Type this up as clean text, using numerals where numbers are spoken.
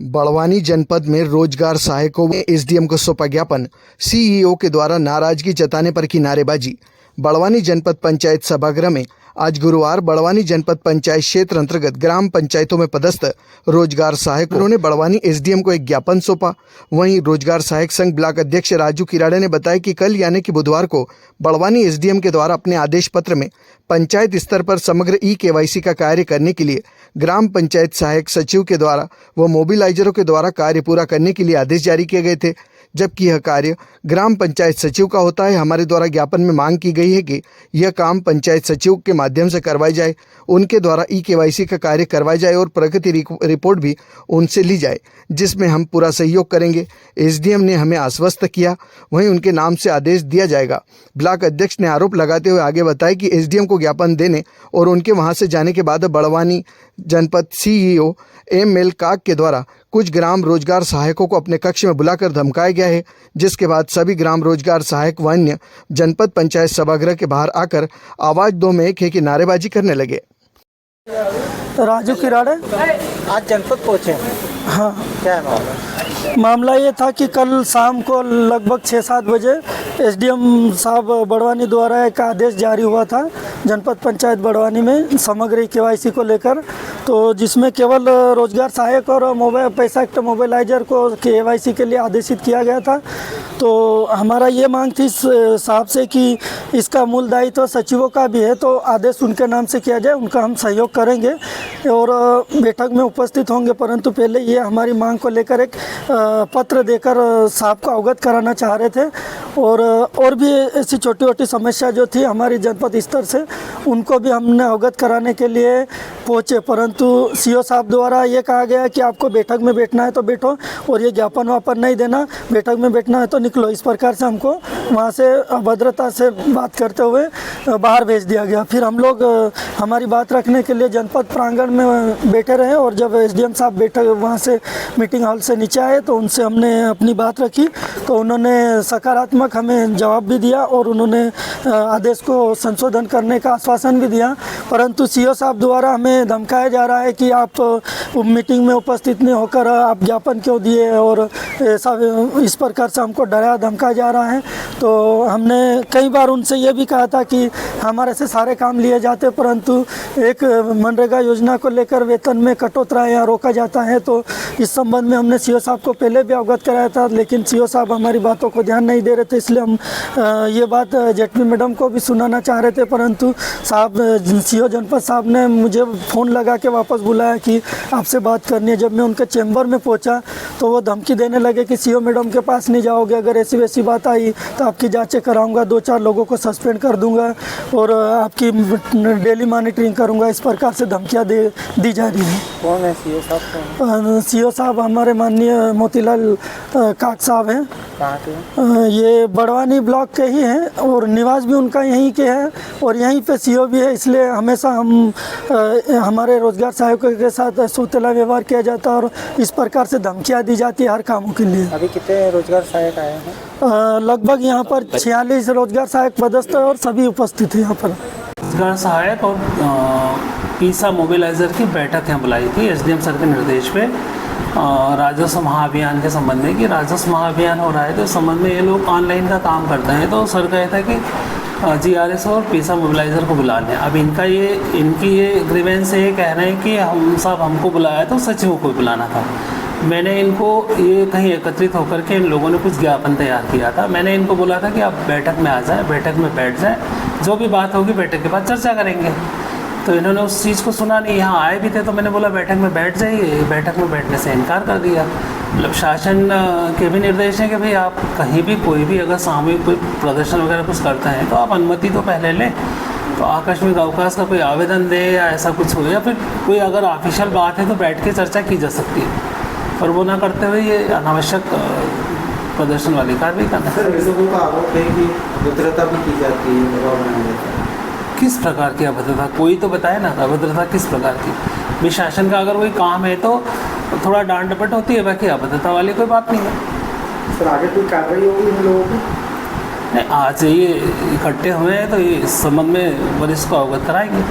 बड़वानी जनपद में रोजगार सहायकों में एसडीएम को सौंपा ज्ञापन, सीईओ के द्वारा नाराजगी जताने पर की नारेबाजी। बड़वानी जनपद पंचायत सभागृह में आज गुरुवार बड़वानी जनपद पंचायत क्षेत्र अंतर्गत ग्राम पंचायतों में पदस्थ रोजगार सहायकों ने बड़वानी एसडीएम को एक ज्ञापन सौंपा। वहीं रोजगार सहायक संघ ब्लॉक अध्यक्ष राजू किराड़े ने बताया कि कल यानी कि बुधवार को बड़वानी एसडीएम के द्वारा अपने आदेश पत्र में पंचायत स्तर पर समग्र ई-केवाईसी का कार्य करने के लिए ग्राम पंचायत सहायक सचिव के द्वारा व मोबिलाइजरों के द्वारा कार्य पूरा करने के लिए आदेश जारी किए गए थे, जबकि यह कार्य ग्राम पंचायत सचिव का होता है। हमारे द्वारा ज्ञापन में मांग की गई है कि यह काम पंचायत सचिव के माध्यम से करवाई जाए, उनके द्वारा ई-केवाईसी का कार्य करवाया जाए और प्रगति रिपोर्ट भी उनसे ली जाए, जिसमें हम पूरा सहयोग करेंगे। एसडीएम ने हमें आश्वस्त किया, वहीं उनके नाम से आदेश दिया जाएगा। ब्लॉक अध्यक्ष ने आरोप लगाते हुए आगे बताया कि एसडीएम को ज्ञापन देने और उनके वहां से जाने के बाद बड़वानी जनपद सीईओ एम.एल. काक के द्वारा कुछ ग्राम रोजगार सहायकों को अपने कक्ष में बुलाकर धमकाया गया है, जिसके बाद सभी ग्राम रोजगार सहायक व अन्य जनपद पंचायत सभागृह के बाहर आकर आवाज दो में एक है कि नारेबाजी करने लगे। राजू किराड़े आज जनपद पहुँचे। हाँ, क्या है मामला ये था कि कल शाम को लगभग 6-7 बजे एसडीएम साहब बड़वानी द्वारा एक आदेश जारी हुआ था जनपद पंचायत बड़वानी में समग्र केवाईसी को लेकर, तो जिसमें केवल रोजगार सहायक और पैसा एक्ट मोबिलाइजर को केवाईसी के लिए आदेशित किया गया था। तो हमारा ये मांग थी साहब से कि इसका मूल दायित्व तो सचिवों का भी है, तो आदेश उनके नाम से किया जाए, उनका हम सहयोग करेंगे और बैठक में उपस्थित होंगे। परंतु पहले ये हमारी मांग को लेकर एक पत्र देकर साहब को अवगत कराना चाह रहे थे और भी ऐसी छोटी छोटी समस्या जो थी हमारी जनपद स्तर से, उनको भी हमने अवगत कराने के लिए पहुँचे। परंतु सीओ साहब द्वारा ये कहा गया कि आपको बैठक में बैठना है तो बैठो और ये ज्ञापन वापन नहीं देना, बैठक में बैठना है तो निकलो। इस प्रकार से हमको वहाँ से अभद्रता से बात करते हुए बाहर भेज दिया गया। फिर हम लोग हमारी बात रखने के लिए जनपद प्रांगण में बैठे रहे और जब एसडीएम साहब बैठक वहाँ से मीटिंग हॉल से नीचे आए तो उनसे हमने अपनी बात रखी, तो उन्होंने सकारात्मक हमें जवाब भी दिया और उन्होंने आदेश को संशोधन करने का आश्वासन भी दिया। परंतु सीओ साहब द्वारा हमें धमकाया जा रहा है कि आप मीटिंग में उपस्थित नहीं होकर आप ज्ञापन क्यों दिए, और ऐसा इस प्रकार से हमको डराया धमकाया जा रहा है। तो हमने कई बार उनसे ये भी कहा था कि हमारे से सारे काम लिए जाते, परंतु एक मनरेगा योजना को लेकर वेतन में कटौती या रोका जाता है, तो इस संबंध में हमने सीओ साहब को पहले भी अवगत कराया था, लेकिन सीओ साहब हमारी बातों को ध्यान नहीं दे रहे थे। इसलिए हम ये बात जेटली मैडम को भी सुनाना चाह रहे थे, परंतु साहब सीओ जनपद साहब ने मुझे फ़ोन लगा के वापस बुलाया कि आपसे बात करनी है। जब मैं उनके चैम्बर में पहुंचा तो वो धमकी देने लगे कि सीओ मैडम के पास नहीं जाओगे, अगर ऐसी वैसी बात आई तो आपकी जांचें कराऊंगा, 2-4 लोगों को सस्पेंड कर दूंगा और आपकी डेली मॉनिटरिंग करूंगा। इस प्रकार से धमकियाँ दी जा रही हैं। कौन है सीओ साहब? सीओ साहब हमारे माननीय मोतीलाल काक साहब हैं। कहाँ के? ये बड़वानी ब्लॉक के ही हैं और निवास भी उनका यहीं के है और यहीं पे सीओ भी है। इसलिए हमेशा हमारे रोजगार सहायकों के साथ सौतेला व्यवहार किया जाता है और इस प्रकार से धमकियाँ दी जाती है हर कामों के लिए। अभी कितने रोजगार सहायक आए हैं? लगभग यहाँ पर 46 रोजगार सहायक पदस्थ और सभी उपस्थित है यहाँ पर। रोजगार सहायक और पीसा मोबिलाइजर की बैठक यहाँ बुलाई थी एसडीएम सर के निर्देश पे राजस्व महाअभियान के संबंध में, कि राजस्व महाअभियान हो रहा है तो इस संबंध में ये लोग ऑनलाइन का काम करते हैं। तो सर कहता है कि जीआरएस और पीसा मोबिलाइजर को बुला लें। अब इनकी ये ग्रीवेंस ये कह रहे हैं कि हम सब हमको बुलाया तो सचिवों को बुलाना था। मैंने इनको ये कहीं एकत्रित होकर के इन लोगों ने कुछ ज्ञापन तैयार किया था। मैंने इनको बोला था कि आप बैठक में आ जाएं, बैठक में बैठ जाएं, जो भी बात होगी बैठक के बाद चर्चा करेंगे। तो इन्होंने उस चीज़ को सुना नहीं, यहाँ आए भी थे तो मैंने बोला बैठक में बैठ जाइए, बैठक में बैठने से इनकार कर दिया। मतलब शासन के भी निर्देश हैं कि भाई आप कहीं भी कोई भी अगर सामूहिक कोई प्रदर्शन वगैरह कुछ करते हैं तो आप अनुमति तो पहले लें, तो आकस्मिक अवकाश का कोई आवेदन दे या ऐसा कुछ हो, या फिर कोई अगर ऑफिशियल बात है तो बैठ के चर्चा की जा सकती है। और वो ना करते हुए ये अनावश्यक प्रदर्शन वाली कार्रवाई करना है। सर, लोगों का आरोप है कि अभद्रता भी की जाती है, दबाव बनाया जाता है। किस प्रकार की अभद्रता? कोई तो बताए ना, अभद्रता किस प्रकार की? भी शासन का अगर कोई काम है तो थोड़ा डांट डपट होती है, बाकी अभद्रता वाली कोई बात नहीं है। सर, आगे कोई कार्रवाई होगी इन लोगों की? नहीं, आज ये इकट्ठे हुए हैं तो ये इस संबंध में वरिष्ठ को अवगत कराएंगे।